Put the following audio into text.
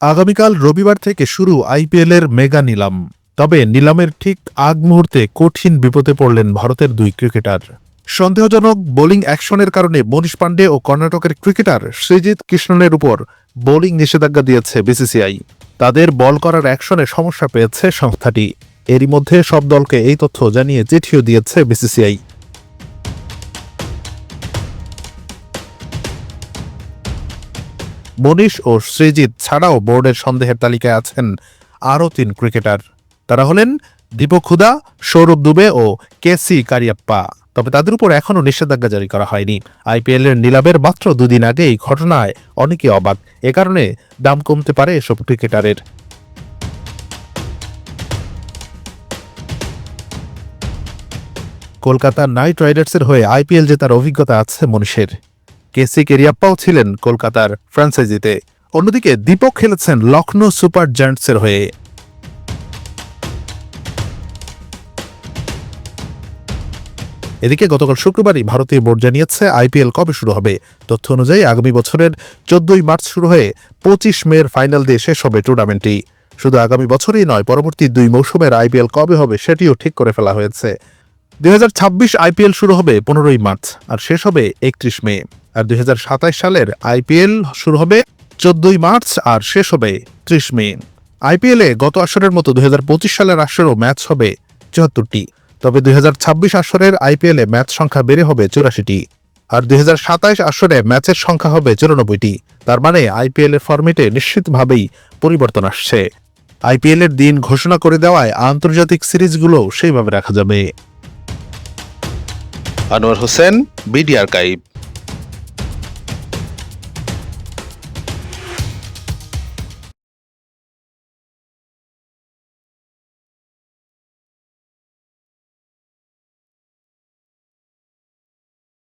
আগামীকাল রবিবার থেকে শুরু আইপিএলের মেগা নিলাম। তবে নিলামের ঠিক আগ মুহূর্তে কঠিন বিপদে পড়লেন ভারতের দুই ক্রিকেটার। সন্দেহজনক বোলিং অ্যাকশনের কারণে মনীষ পাণ্ডে ও কর্ণাটকের ক্রিকেটার সৃজিত কৃষ্ণনের উপর বোলিং নিষেধাজ্ঞা দিয়েছে বিসিসিআই। তাদের বল করার অ্যাকশনে সমস্যা পেয়েছে সংস্থাটি। এরই মধ্যে সব দলকে এই তথ্য জানিয়ে চিঠিও দিয়েছে বিসিসিআই। মনীষ ও সৃজিত ছাড়াও বোর্ডের সন্দেহের তালিকায় আছেন আরও 3 ক্রিকেটার। তারা হলেন দীপক হুদা, সৌরভ দুবে ও কেসি কারিয়াপ্পা। তবে তাদের উপর এখনও নিষেধাজ্ঞা জারি করা হয়নি। আইপিএলের নিলামের মাত্র 2 দিন আগে এই ঘটনায় অনেকে অবাক। এ কারণে দাম কমতে পারে এসব ক্রিকেটারের। কলকাতা নাইট রাইডার্সের হয়ে আইপিএল জেতার অভিজ্ঞতা আছে মনীষের। কেসি কেরিয়াপ্পাও ছিলেন কলকাতার ফ্র্যাঞ্চাইজিতে। অন্যদিকে দীপক খেলেছেন লখনৌ সুপার জায়ান্টসের হয়ে। এদিকে গতকাল শুক্রবারই ভারতীয় বোর্ড জানিয়েছে আইপিএল কবে শুরু হবে। তথ্য অনুযায়ী আগামী বছরের 14ই মার্চ শুরু হয়ে 25 মের ফাইনাল দিয়ে শেষ হবে টুর্নামেন্টটি। শুধু আগামী বছরই নয়, পরবর্তী 2 মৌসুমের আইপিএল কবে হবে সেটিও ঠিক করে ফেলা হয়েছে। 2026 আইপিএল শুরু হবে 15ই মার্চ আর শেষ হবে 31 মে। আর 2027 সালের আইপিএল শুরু হবে 14ই মার্চ আর শেষ হবে 30 মে। আইপিএলে গত আসরের মতো 2025 সালের আসরেও ম্যাচ হবে 74টি। তবে 2026 আসরের আইপিএলে ম্যাচ সংখ্যা বেড়ে হবে 84টি। আর 2027 আসরে ম্যাচের সংখ্যা হবে 94টি। তার মানে আইপিএল এর ফরম্যাটে নিশ্চিতভাবেই পরিবর্তন আসছে। আইপিএল এর দিন ঘোষণা করে দেওয়ায় আন্তর্জাতিক সিরিজগুলো সেইভাবে রাখা যাবে। Anwar Hossain, BD archive.